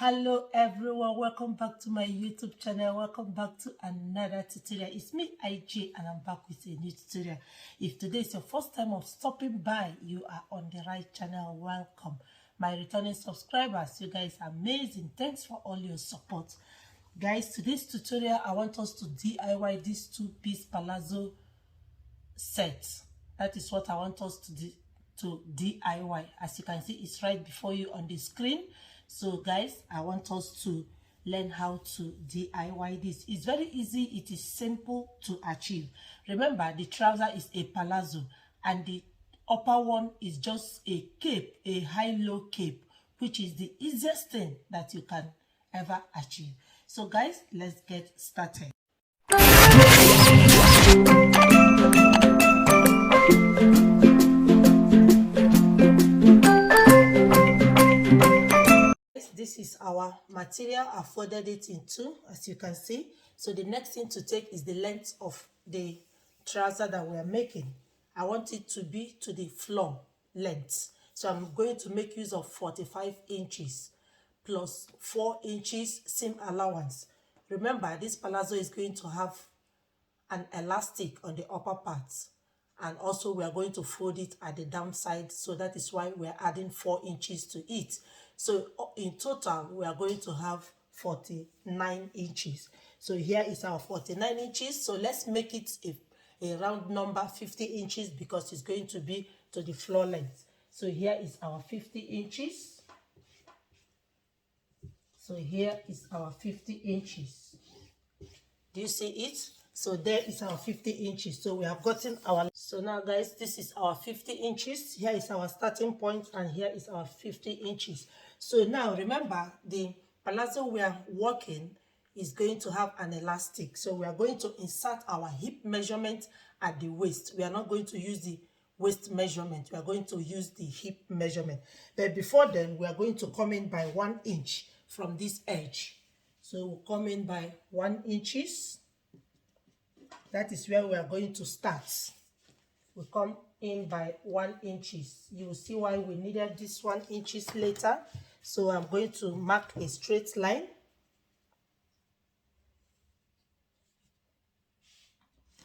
Hello everyone, welcome back to my YouTube channel. Welcome back to another tutorial. It's me IJ and I'm back with a new tutorial. If today is your first time of stopping by, you are on the right channel. Welcome. My returning subscribers, you guys are amazing. Thanks for all your support. Guys, today's tutorial I want us to DIY this two-piece palazzo set. That is what I want us to DIY. As you can see, it's right before you on the screen. So guys, I want us to learn how to DIY this. It's very easy. It is simple to achieve. Remember, the trouser is a palazzo and the upper one is just a cape, a high-low cape, which is the easiest thing that you can ever achieve. So guys, let's get started. This is our material. I folded it in two, as you can see. So the next thing to take is the length of the trouser that we are making. I want it to be to the floor length. So I'm going to make use of 45 inches plus 4 inches seam allowance. Remember, this palazzo is going to have an elastic on the upper part. And also we are going to fold it at the downside. So that is why we are adding 4 inches to it. So in total, we are going to have 49 inches. So here is our 49 inches. So let's make it a round number, 50 inches, because it's going to be to the floor length. So here is our 50 inches. So here is our 50 inches. Do you see it? So there is our 50 inches. So we have gotten our... So now guys, this is our 50 inches. Here is our starting point and here is our 50 inches. So now remember, the palazzo we are working is going to have an elastic. So we are going to insert our hip measurement at the waist. We are not going to use the waist measurement. We are going to use the hip measurement. But before then, we are going to come in by 1 inch from this edge. So we'll come in by 1 inches. That is where we are going to start. We come in by 1 inches. You will see why we needed this 1 inches later. So I'm going to mark a straight line.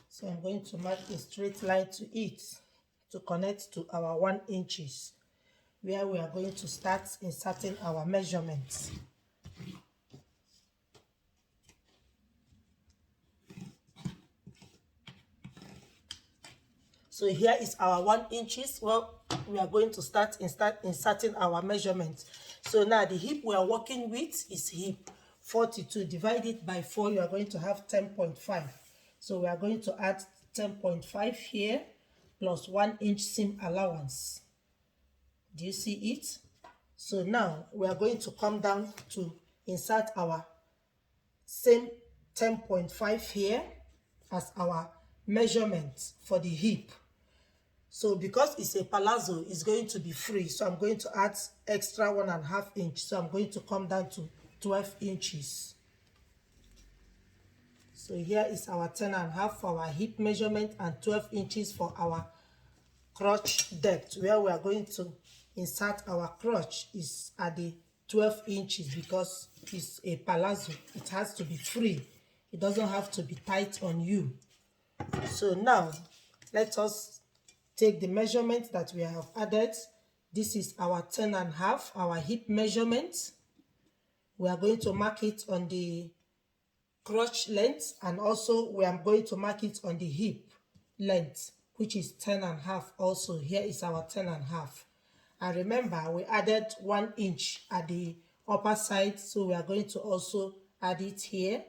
So I'm going to mark a straight line to it to connect to our 1 inches, where we are going to start inserting our measurements. So here is our 1 inches. Well, we are going to start inserting our measurements. So now the hip we are working with is hip 42. Divide it by 4, you are going to have 10.5. So we are going to add 10.5 here plus 1 inch seam allowance. Do you see it? So now we are going to come down to insert our same 10.5 here as our measurement for the hip. So because it's a palazzo, it's going to be free. So I'm going to add extra 1.5 inch. So I'm going to come down to 12 inches. So here is our 10.5 for our hip measurement and 12 inches for our crotch depth. Where we are going to insert our crotch is at the 12 inches because it's a palazzo. It has to be free. It doesn't have to be tight on you. So now let us take the measurement that we have added. This is our 10.5, our hip measurement. We are going to mark it on the crotch length, and also we are going to mark it on the hip length, which is 10.5 also. Here is our 10.5. And remember, we added 1 inch at the upper side, so we are going to also add it here.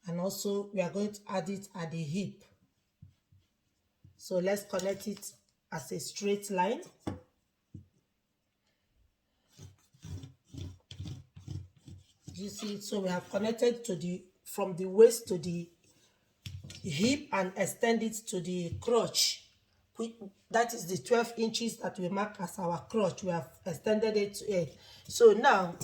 And also we are going to add it at the hip. So let's connect it as a straight line. You see it? So we have connected to from the waist to the hip and extend it to the crotch. That is the 12 inches that we mark as our crotch. We have extended it to it. So now,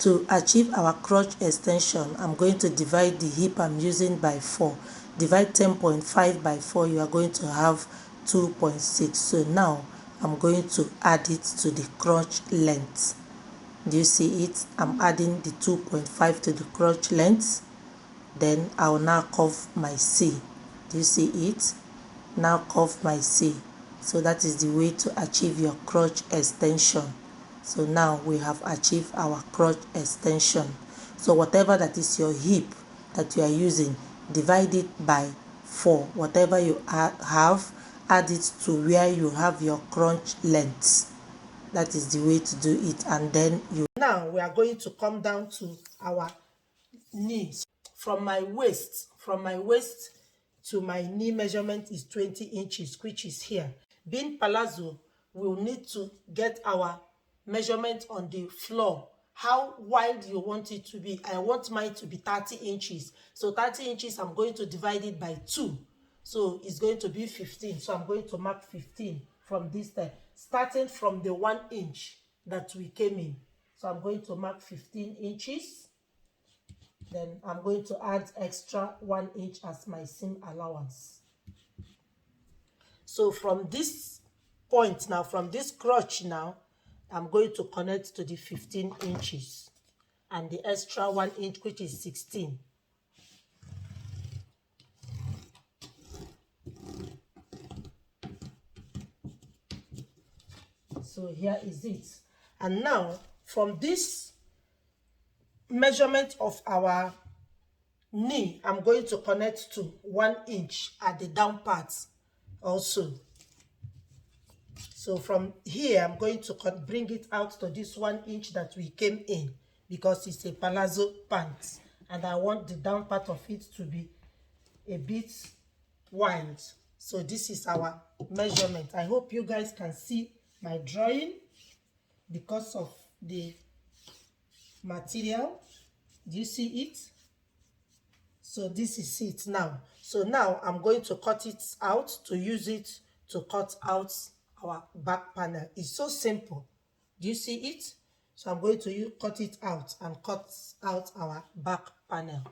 to achieve our crotch extension, I'm going to divide the hip I'm using by 4. Divide 10.5 by 4, you are going to have 2.6. So now I'm going to add it to the crotch length. Do you see it? I'm adding the 2.5 to the crotch length. Then I'll now curve my C. Do you see it? Now curve my C. So that is the way to achieve your crotch extension. So now we have achieved our crotch extension. So whatever that is your hip that you are using, divide it by 4. Whatever you have, add it to where you have your crotch length. That is the way to do it. And then you now we are going to come down to our knees. From my waist to my knee measurement is 20 inches, which is here. Being palazzo, we'll need to get our measurement on the floor. How wide you want it to be. I want mine to be 30 inches. So 30 inches, I'm going to divide it by 2. So it's going to be 15. So I'm going to mark 15 from this time, starting from the 1 inch that we came in. So I'm going to mark 15 inches. Then I'm going to add extra 1 inch as my seam allowance. So from this point now, from this crotch now, I'm going to connect to the 15 inches and the extra 1 inch, which is 16. So here is it. And now from this measurement of our knee, I'm going to connect to 1 inch at the down part also. So from here, I'm going to bring it out to this 1 inch that we came in, because it's a palazzo pant and I want the down part of it to be a bit wide. So this is our measurement. I hope you guys can see my drawing because of the material. Do you see it? So this is it now. So now I'm going to cut it out to use it to cut out our back panel. It's so simple. Do you see it? So I'm going to cut it out and cut out our back panel.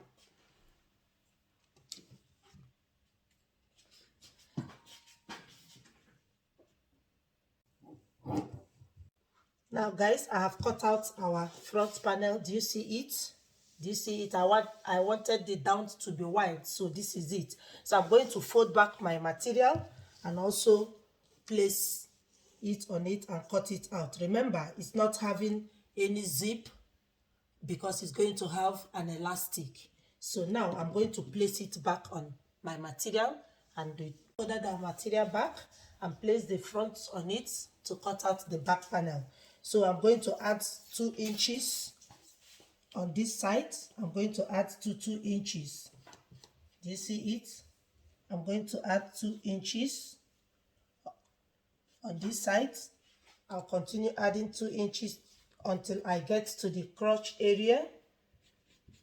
Now guys, I have cut out our front panel. Do you see it? Do you see it? I wanted the down to be wide, so this is it. So I'm going to fold back my material and also place it on it and cut it out. Remember, it's not having any zip because it's going to have an elastic. So now I'm going to place it back on my material and order the material back and place the front on it to cut out the back panel. So I'm going to add 2 inches on this side. I'm going to add 2 inches. Do you see it? I'm going to add 2 inches on this side. I'll continue adding 2 inches until I get to the crotch area.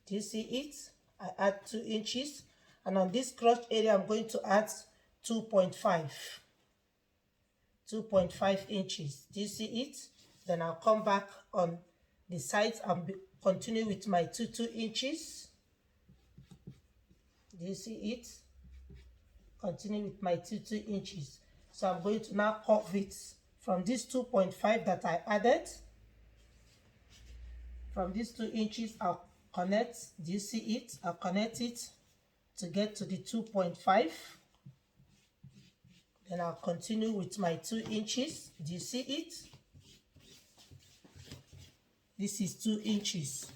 Do you see it? I add 2 inches, and on this crotch area I'm going to add 2.5 inches. Do you see it? Then I'll come back on the sides and continue with my 2 inches. Do you see it? Continue with my 2 inches. So I'm going to now curve it from this 2.5 that I added. From these 2 inches, I'll connect. Do you see it? I'll connect it to get to the 2.5. Then I'll continue with my 2 inches. Do you see it? This is 2 inches.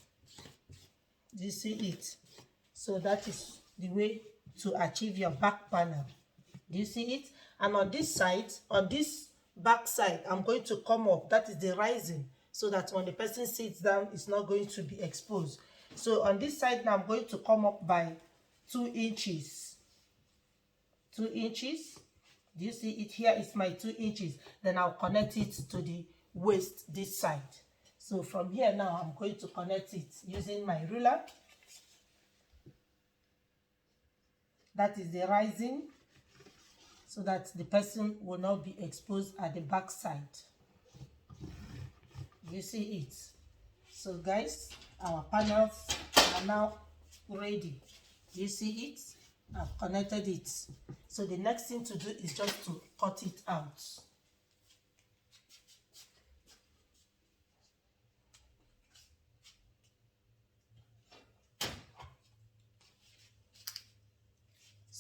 Do you see it? So that is the way to achieve your back panel. Do you see it? And on this side, on this back side, I'm going to come up. That is the rising, so that when the person sits down, it's not going to be exposed. So on this side now, I'm going to come up by 2 inches. 2 inches. Do you see it? Here is my 2 inches. Then I'll connect it to the waist this side. So from here now, I'm going to connect it using my ruler. That is the rising, so that the person will not be exposed at the back side. You see it? So guys, our panels are now ready. You see it? I've connected it. So the next thing to do is just to cut it out.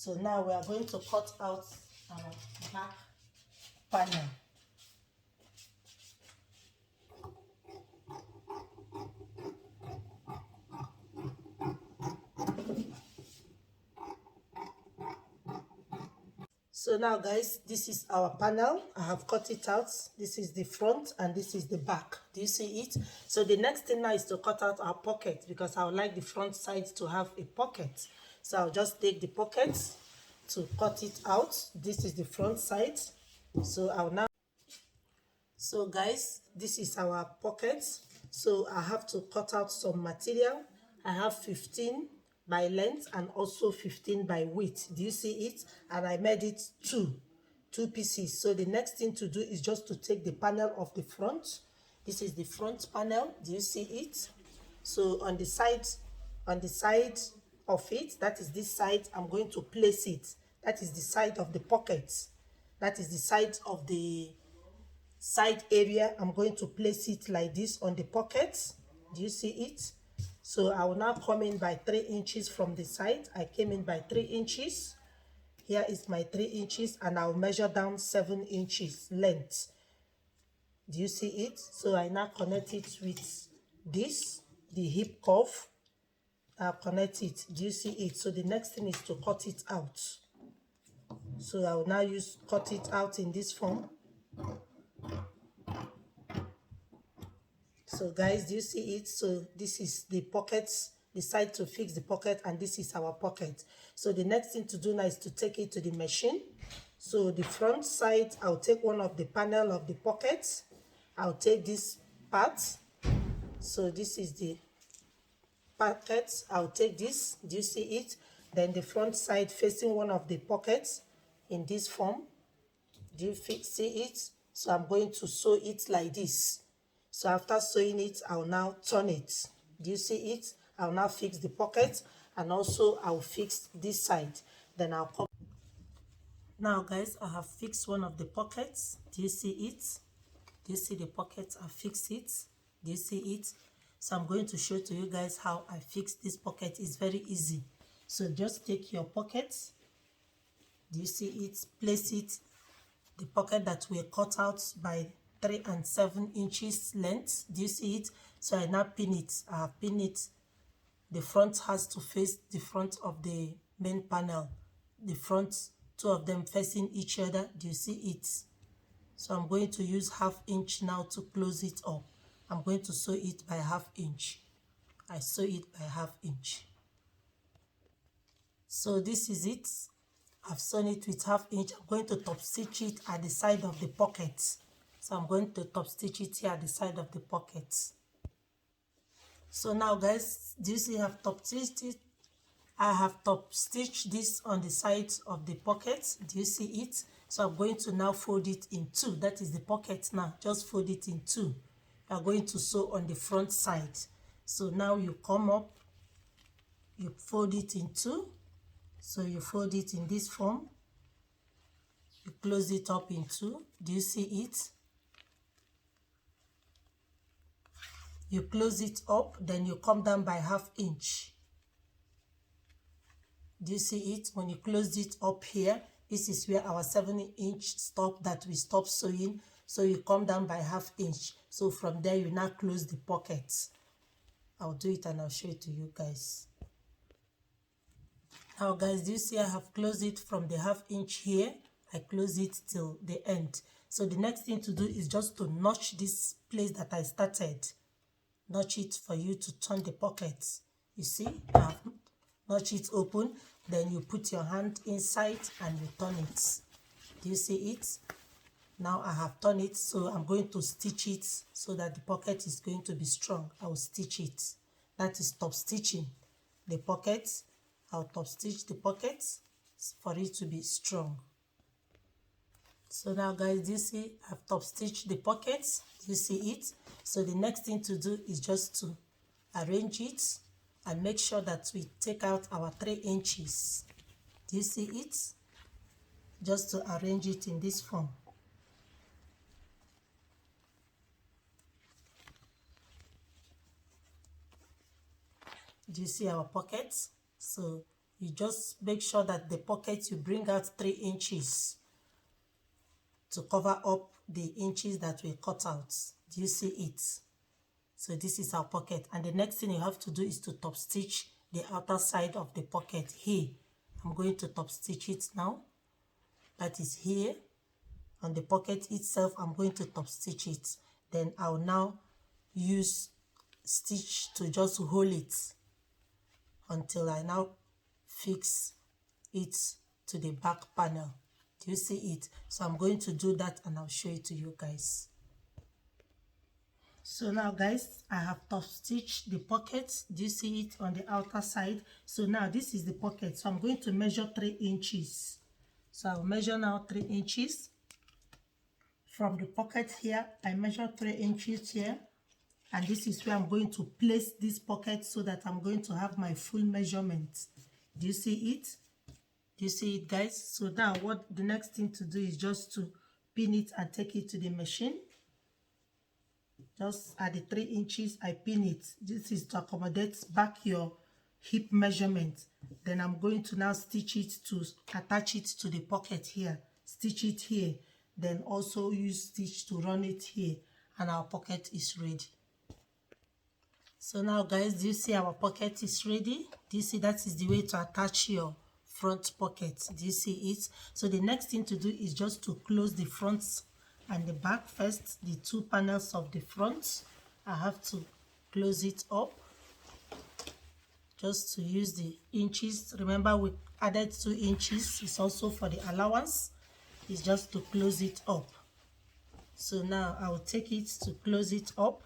So now we are going to cut out our back panel. So now guys, this is our panel. I have cut it out. This is the front and this is the back. Do you see it? So the next thing now is to cut out our pocket, because I would like the front side to have a pocket. So I'll just take the pocket to cut it out. This is the front side. So I'll now, so guys, this is our pocket. So I have to cut out some material. I have 15 by length and also 15 by width. Do you see it? And I made it two pieces. So the next thing to do is just to take the panel of the front. This is the front panel. Do you see it? So on the side of it, that is this side, I'm going to place it. That is the side of the pocket. That is the side of the side area. I'm going to place it like this on the pocket. Do you see it? So I will now come in by 3 inches from the side. I came in by 3 inches. Here is my 3 inches, and I'll measure down 7 inches length. Do you see it? So I now connect it with this, the hip cuff. I'll connect it. Do you see it? So the next thing is to cut it out. So I will now cut it out in this form. So guys, do you see it? So this is the pockets, the side to fix the pocket, and this is our pocket. So the next thing to do now is to take it to the machine. So the front side, I'll take one of the panel of the pocket. I'll take this part. So this is the pocket. I'll take this. Do you see it? Then the front side facing one of the pockets in this form. Do you see it? So I'm going to sew it like this. So after sewing it, I'll now turn it. Do you see it? I'll now fix the pocket, and also I'll fix this side. Then I'll come. Now guys, I have fixed one of the pockets. Do you see it? Do you see the pocket? I fixed it. Do you see it? So I'm going to show to you guys how I fix this pocket. It's very easy. So just take your pocket. Do you see it? Place it, the pocket that we cut out by 3 and 7 inches length. Do you see it? So I now pin it. I have pinned it. The front has to face the front of the main panel. The front, two of them facing each other. Do you see it? So I'm going to use 1/2 inch now to close it up. I'm going to sew it by 1/2 inch. I sew it by 1/2 inch. So this is it. I've sewn it with 1/2 inch. I'm going to top stitch it at the side of the pocket. So I'm going to top stitch it here at the side of the pocket. So now guys, do you see I have top stitched it? I have top stitched this on the side of the pocket. Do you see it? So I'm going to now fold it in 2. That is the pocket now. Just fold it in 2. You are going to sew on the front side. So now you come up, you fold it in 2. So you fold it in this form. You close it up in 2. Do you see it? You close it up, then you come down by 1/2 inch. Do you see it? When you close it up here, this is where our 7-inch stop that we stop sewing. So you come down by 1/2 inch. So from there, you now close the pockets. I'll do it and I'll show it to you guys. Now guys, do you see I have closed it from the 1/2 inch here? I close it till the end. So the next thing to do is just to notch this place that I started. Notch it for you to turn the pockets. You see, I have notch it open. Then you put your hand inside and you turn it. Do you see it? Now I have turned it, so I'm going to stitch it so that the pocket is going to be strong. I will stitch it. That is top stitching the pocket. I'll top stitch the pocket for it to be strong. So now guys, do you see I've top stitched the pockets? Do you see it? So the next thing to do is just to arrange it and make sure that we take out our 3 inches. Do you see it? Just to arrange it in this form. Do you see our pockets? So you just make sure that the pocket you bring out 3 inches to cover up the inches that we cut out. Do you see it? So this is our pocket, and the next thing you have to do is to top stitch the outer side of the pocket here. I'm going to top stitch it now. That is here on the pocket itself. I'm going to top stitch it. Then I'll now use stitch to just hold it until I now fix it to the back panel. Do you see it? So I'm going to do that and I'll show it to you guys. So now guys, I have top stitched the pocket. Do you see it on the outer side? So now this is the pocket. So I'm going to measure 3 inches. So I'll measure now 3 inches. From the pocket here, I measure 3 inches here. And this is where I'm going to place this pocket so that I'm going to have my full measurement. Do you see it? Do you see it, guys? So now what the next thing to do is just to pin it and take it to the machine. Just at the 3 inches, I pin it. This is to accommodate back your hip measurement. Then I'm going to now stitch it to attach it to the pocket here. Stitch it here. Then also use stitch to run it here. And our pocket is ready. So now guys, do you see our pocket is ready? Do you see that is the way to attach your front pocket? Do you see it? So the next thing to do is just to close the front and the back first. The 2 panels of the front, I have to close it up just to use the inches. Remember we added 2 inches. It's also for the allowance. It's just to close it up. So now I will take it to close it up.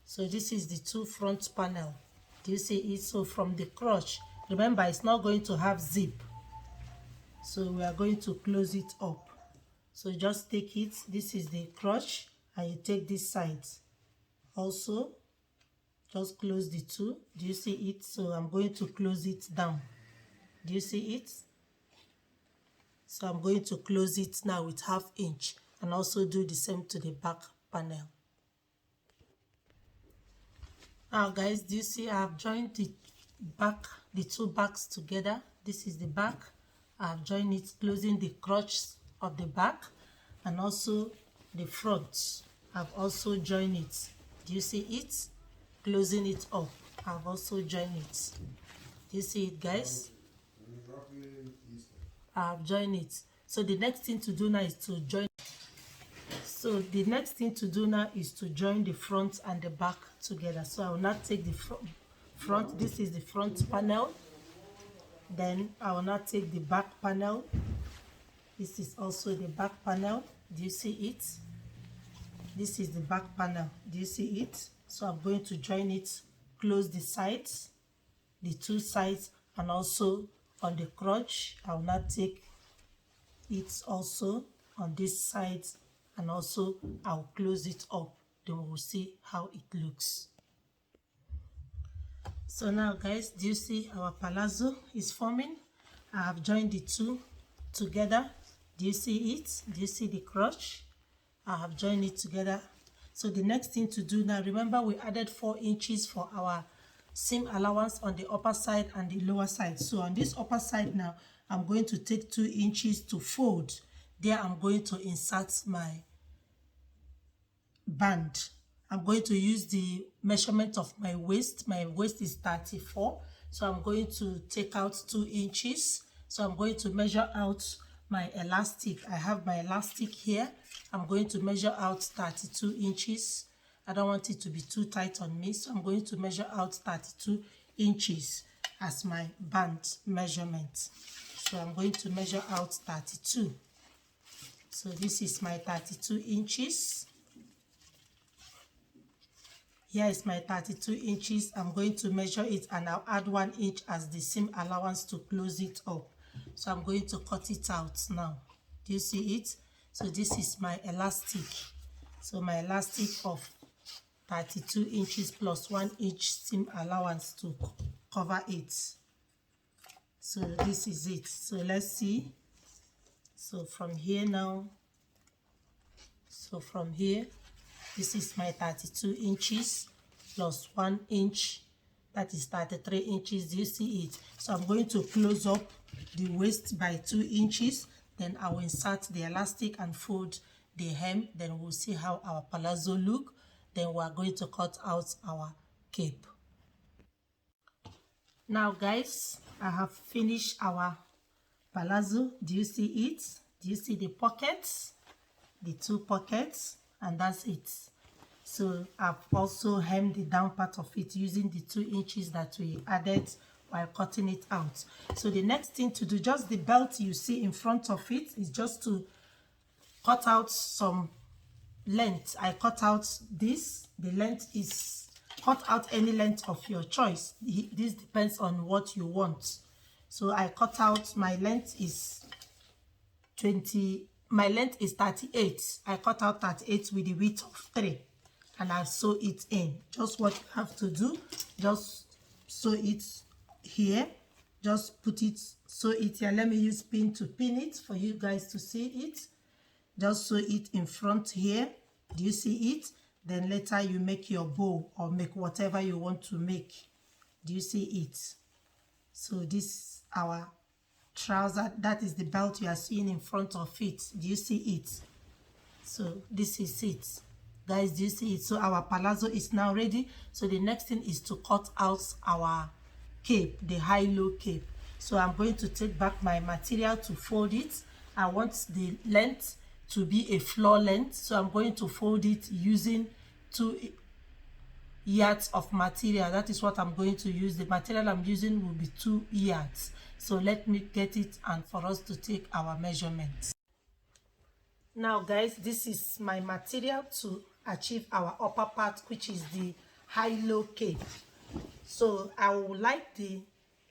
So this is the 2 front panel. Do you see it? So from the crotch, remember it's not going to have zip. So we are going to close it up. So just take it. This is the crotch, and you take this side. Also, just close the 2. Do you see it? So I'm going to close it down. Do you see it? So I'm going to close it now with 1/2 inch, and also do the same to the back panel. Now guys, do you see I have joined the 2 backs together? This is the back. I have joined it, closing the crotch of the back, and also the front. I've also joined it. Do you see it? Closing it up. I've also joined it. Do you see it, guys? I have joined it. So the next thing to do now is to join. So the next thing to do now is to join the front and the back together. So I will not take the front. This is the front panel. Then I will not take the back panel. This is also the back panel. Do you see it? This is the back panel. Do you see it? So I'm going to join it, close the sides, the 2 sides, and also on the crotch. I will not take it also on this side, and also I'll close it up. Then we'll see how it looks. So now guys, do you see our palazzo is forming? I have joined the 2 together. Do you see it? Do you see the crotch? I have joined it together. So the next thing to do now, remember we added 4 inches for our seam allowance on the upper side and the lower side. So on this upper side now, I'm going to take 2 inches to fold. There I'm going to insert my band. I'm going to use the measurement of my waist. My waist is 34. So I'm going to take out 2 inches. So I'm going to measure out my elastic. I have my elastic here. I'm going to measure out 32 inches. I don't want it to be too tight on me, so I'm going to measure out 32 inches as my band measurement. So I'm going to measure out 32. So this is my 32 inches. Here is my 32 inches. I'm going to measure it, and I'll add 1 inch as the seam allowance to close it up. So I'm going to cut it out now. Do you see it? So this is my elastic. So my elastic of 32 inches plus 1 inch seam allowance to cover it. So this is it. So let's see. So from here now, so from here, this is my 32 inches plus 1 inch that is 33 inches. Do you see it? So I'm going to close up the waist by 2 inches. Then I will insert the elastic and fold the hem. Then we'll see how our palazzo look. Then we are going to cut out our cape. Now guys, I have finished our palazzo. Do you see it? Do you see the pockets? The 2 pockets, and that's it. So I've also hemmed the down part of it using the 2 inches that we added while cutting it out. So the next thing to do, just the belt you see in front of it, is just to cut out some length. I cut out this. The length is, cut out any length of your choice. This depends on what you want. So I cut out, my length is 38. I cut out 38 with the width of 3, and I sew it in. Just what you have to do, just sew it here, just put it, sew it here. Let me use pin to pin it for you guys to see it. Just sew it in front here. Do you see it? Then later you make your bow or make whatever you want to make. Do you see it? So this is our trouser. That is the belt you are seeing in front of it. Do you see it? So this is it, guys. Do you see it? So our palazzo is now ready. So the next thing is to cut out our cape, the high-low cape. So I'm going to take back my material to fold it. I want the length to be a floor length, so I'm going to fold it using 2 yards of material. That is what I'm going to use. The material I'm using will be 2 yards. So let me get it and for us to take our measurements. Now guys, this is my material to achieve our upper part, which is the high-low cape. So I would like the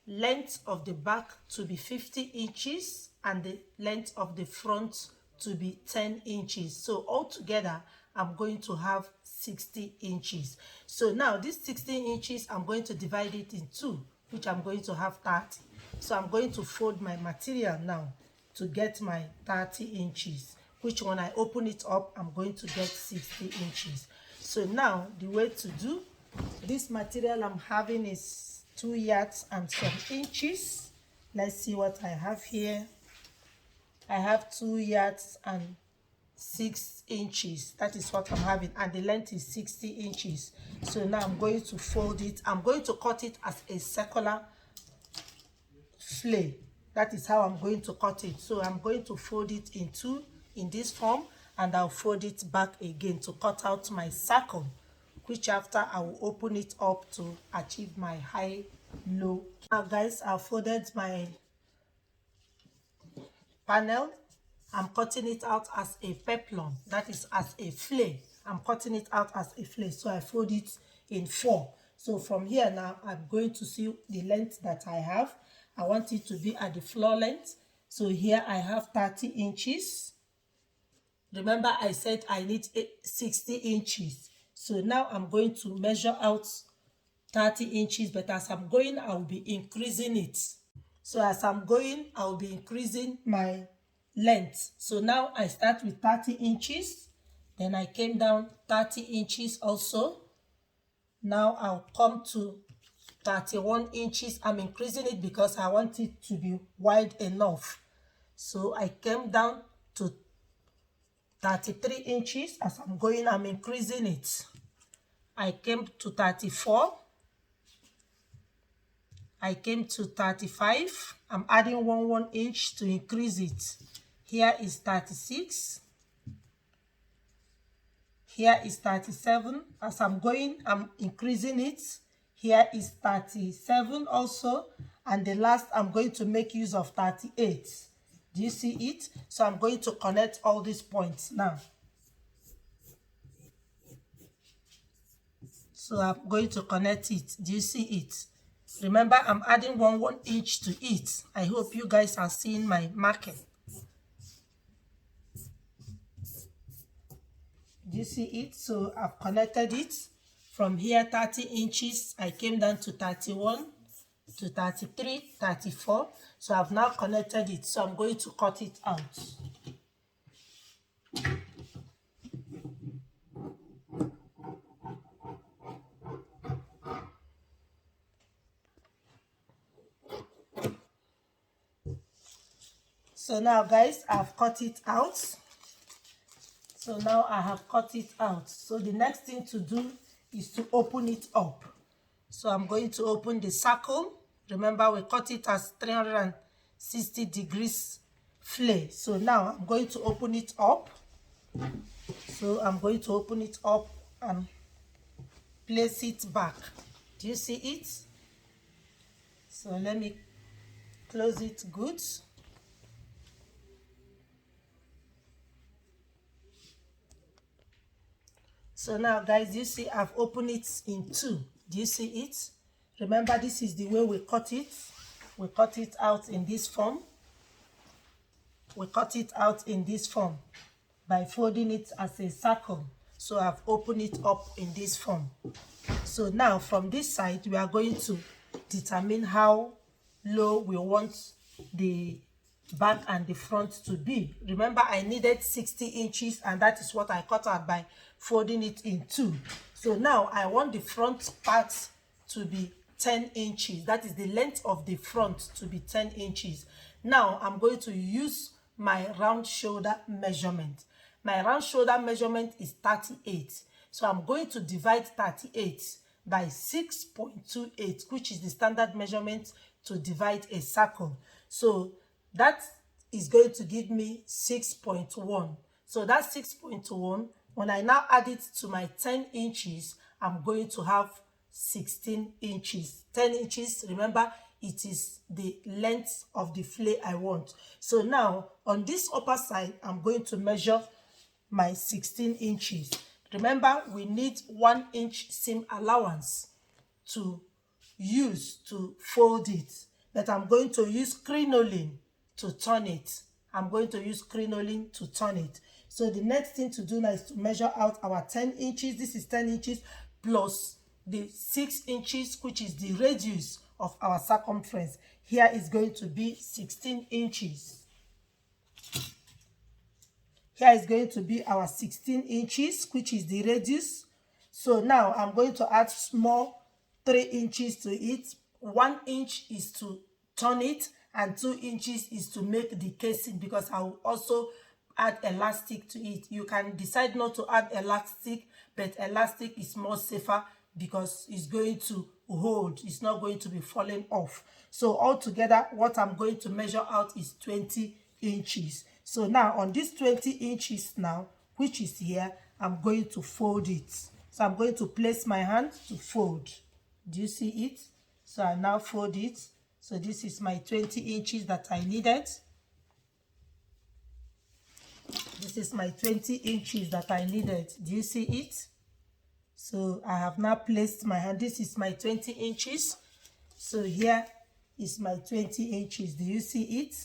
length of the back to be 50 inches and the length of the front to be 10 inches. So altogether I'm going to have 60 inches. So now this 16 inches, I'm going to divide it in 2, which I'm going to have 30. So I'm going to fold my material now to get my 30 inches, which when I open it up, I'm going to get 60 inches. So now the way to do this material I'm having is 2 yards and some inches. Let's see what I have here. I have 2 yards and 6 inches. That is what I'm having, and the length is 60 inches. So now I'm going to fold it. I'm going to cut it as a circular flare. That is how I'm going to cut it. So I'm going to fold it in 2 in this form, and I'll fold it back again to cut out my circle, which after I will open it up to achieve my high-low. Now guys, I've folded my panel. I'm cutting it out as a peplum, that is as a flare. I'm cutting it out as a flare, so I fold it in 4. So from here now, I'm going to see the length that I have. I want it to be at the floor length. So here I have 30 inches. Remember I said I need 60 inches. So now I'm going to measure out 30 inches, but as I'm going, I'll be increasing it. So as I'm going, I'll be increasing my length. So now I start with 30 inches. Then I came down 30 inches also. Now I'll come to 31 inches. I'm increasing it because I want it to be wide enough. So I came down to 33 inches. As I'm going, I'm increasing it. I came to 34. I came to 35. I'm adding 1 inch to increase it. Here is 36. Here is 37. As I'm going, I'm increasing it. Here is 37 also. And the last, I'm going to make use of 38. Do you see it? So I'm going to connect all these points now. So I'm going to connect it. Do you see it? Remember, I'm adding 1 inch to it. I hope you guys are seeing my marking. Do you see it? So I've connected it. From here, 30 inches, I came down to 31, to 33, 34. So I've now connected it. So I'm going to cut it out. So now guys, I've cut it out. So now I have cut it out. So the next thing to do is to open it up. So I'm going to open the circle. Remember, we cut it as 360 degrees flare. So now I'm going to open it up. So I'm going to open it up and place it back. Do you see it? So let me close it good. So now guys, you see I've opened it in two. Do you see it? Remember, this is the way we cut it. We cut it out in this form. We cut it out in this form by folding it as a circle. So I've opened it up in this form. So now from this side, we are going to determine how low we want the back and the front to be. Remember, I needed 60 inches and that is what I cut out by folding it in two. So now I want the front part to be 10 inches. That is the length of the front to be 10 inches. Now I'm going to use my round shoulder measurement. My round shoulder measurement is 38. So I'm going to divide 38 by 6.28, which is the standard measurement to divide a circle. So that is going to give me 6.1. So that's 6.1. When I now add it to my 10 inches, I'm going to have 16 inches. 10 inches, remember, it is the length of the flare I want. So now on this upper side, I'm going to measure my 16 inches. Remember, we need 1 inch seam allowance to use to fold it, but I'm going to use crinoline to turn it. I'm going to use crinoline to turn it. So the next thing to do now is to measure out our 10 inches. This is 10 inches plus the 6 inches, which is the radius of our circumference. Here is going to be 16 inches. Here is going to be our 16 inches, which is the radius. So now I'm going to add small 3 inches to it. 1 inch is to turn it and 2 inches is to make the casing, because I will also add elastic to it. You can decide not to add elastic, but elastic is more safer because it's going to hold. It's not going to be falling off. So altogether, what I'm going to measure out is 20 inches. So now on this 20 inches now, which is here, I'm going to fold it. So I'm going to place my hand to fold. Do you see it? So I now fold it. So this is my 20 inches that I needed. This is my 20 inches that I needed. Do you see it? So I have now placed my hand. This is my 20 inches. So here is my 20 inches. Do you see it?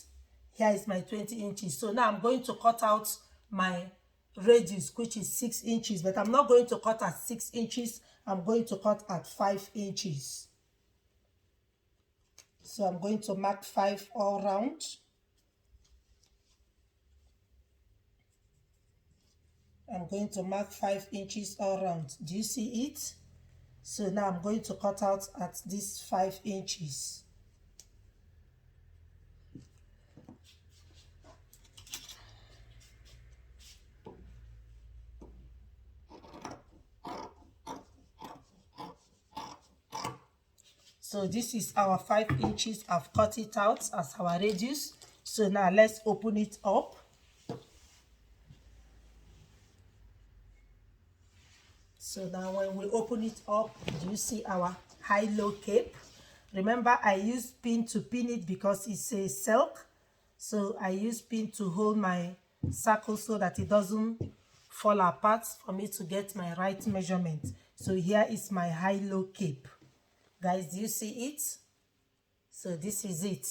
Here is my 20 inches. So now I'm going to cut out my radius, which is 6 inches. But I'm not going to cut at 6 inches. I'm going to cut at 5 inches. So I'm going to mark 5 all round. I'm going to mark 5 inches all round. Do you see it? So now I'm going to cut out at this 5 inches. So this is our 5 inches. I've cut it out as our radius. So now let's open it up. So now when we open it up, do you see our high-low cape? Remember, I used pin to pin it because it's a silk. So I use pin to hold my circle so that it doesn't fall apart for me to get my right measurement. So here is my high-low cape. Guys, do you see it? So this is it.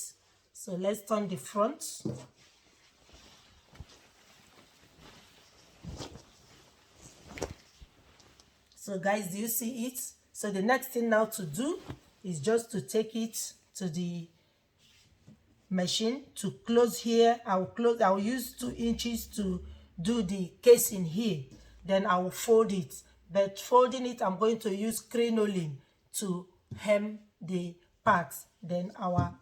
So let's turn the front. So guys, do you see it? So the next thing now to do is just to take it to the machine to close here. I'll use 2 inches to do the casing here. Then I will fold it. But folding it, I'm going to use crinoline to hem the parts. Then our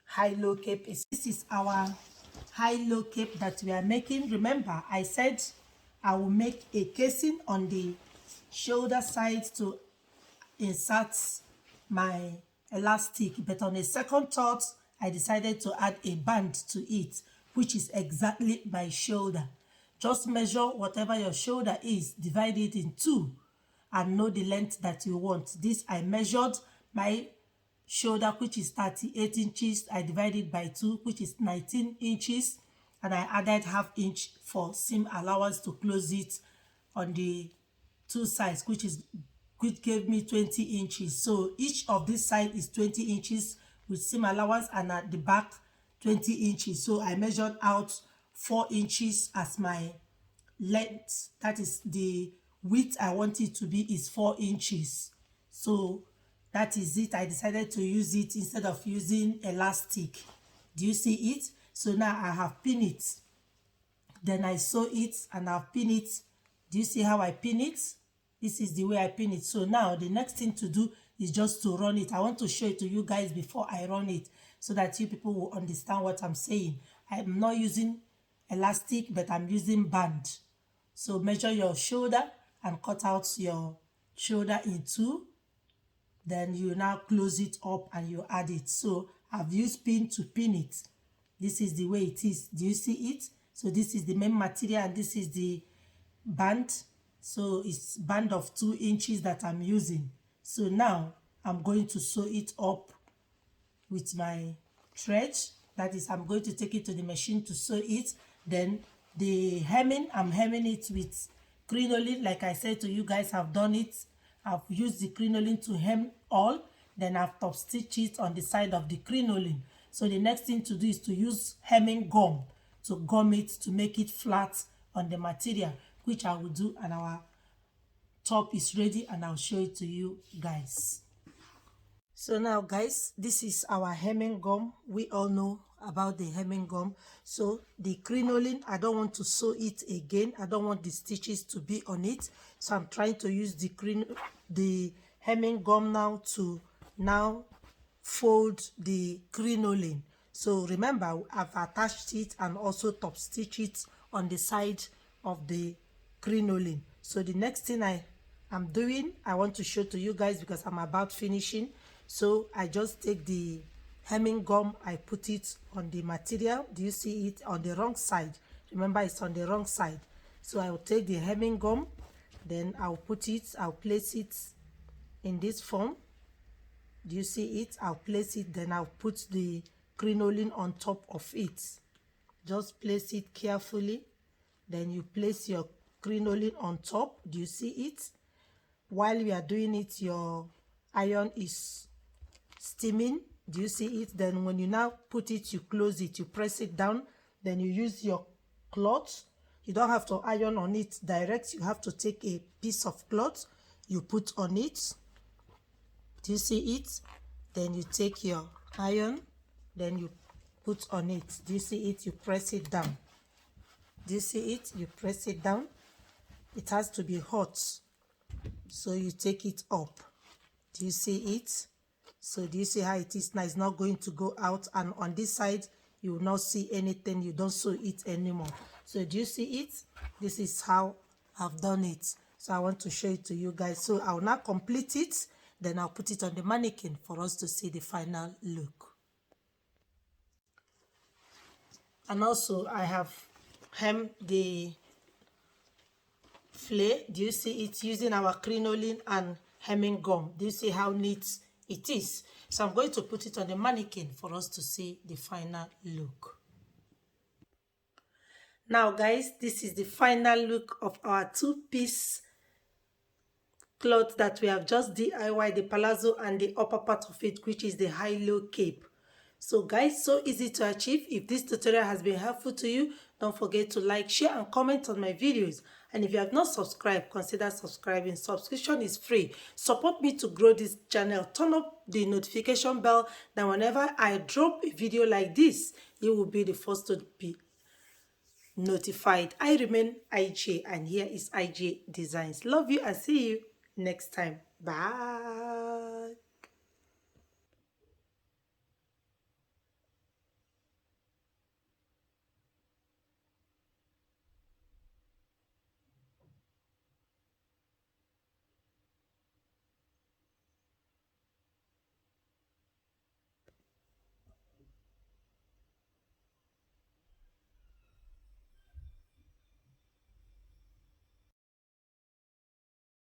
high-low cape is, this is our high-low cape that we are making. Remember, I said I will make a casing on the shoulder side to insert my elastic, but on a second thought, I decided to add a band to it, which is exactly my shoulder. Just measure whatever your shoulder is, divide it in two, and know the length that you want. This, I measured my shoulder, which is 38 inches. I divided by 2, which is 19 inches, and I added ½ inch for seam allowance to close it on the two sides, which gave me 20 inches. So each of this side is 20 inches with seam allowance, and at the back 20 inches. So I measured out 4 inches as my length. That is the width I want it to be, is 4 inches. So that is it. I decided to use it instead of using elastic. Do you see it? So now I have pinned it. Then I sew it and I've pinned it. Do you see how I pin it? This is the way I pin it. So now the next thing to do is just to run it. I want to show it to you guys before I run it so that you people will understand what I'm saying. I'm not using elastic, but I'm using band. So measure your shoulder and cut out your shoulder in two. Then you now close it up and you add it. So I've used pin to pin it. This is the way it is. Do you see it? So this is the main material and this is the band. So it's band of 2 inches that I'm using. So now I'm going to sew it up with my thread. That is, I'm going to take it to the machine to sew it. Then the hemming, I'm hemming it with crinoline. Like I said to you guys, I've done it. I've used the crinoline to hem all. Then I've top stitched it on the side of the crinoline. So the next thing to do is to use hemming gum to gum it to make it flat on the material, which I will do, and our top is ready and I'll show it to you guys. So now guys, this is our hemming gum. We all know about the hemming gum. So the crinoline, I don't want to sew it again. I don't want the stitches to be on it. So I'm trying to use the hemming gum now to fold the crinoline. So remember, I've attached it and also top stitch it on the side of the crinoline. So the next thing I'm doing, I want to show to you guys because I'm about finishing. So I just take the hemming gum, I put it on the material. Do you see it on the wrong side? Remember, it's on the wrong side. So I will take the hemming gum, then I'll place it in this form. Do you see it? I'll place it, then I'll put the crinoline on top of it. Just place it carefully. Then you place your crinoline on top. Do you see it? While we are doing it, your iron is steaming. Do you see it? Then when you now put it, you close it, you press it down, then you use your cloth. You don't have to iron on it direct. You have to take a piece of cloth, you put on it. Do you see it? Then you take your iron, then you put on it. Do you see it? You press it down. Do you see it? You press it down. It has to be hot. So you take it up. Do you see it? So do you see how it is now? It's not going to go out, and on this side you will not see anything. You don't sew it anymore. So do you see it? This is how I've done it. So I want to show it to you guys. So I'll now complete it, then I'll put it on the mannequin for us to see the final look. And also I have hemmed the flare. Do you see it? Using our crinoline and hemming gum. Do you see how neat it is? So I'm going to put it on the mannequin for us to see the final look. Now guys, this is the final look of our two-piece cloth that we have just DIY, the palazzo and the upper part of it, which is the high-low cape. So guys, so easy to achieve. If this tutorial has been helpful to you, don't forget to like, share and comment on my videos. And if you have not subscribed, consider subscribing. Subscription is free. Support me to grow this channel. Turn up the notification bell. Then whenever I drop a video like this, you will be the first to be notified. I remain IJ, and here is IJ Designs. Love you and see you next time. Bye.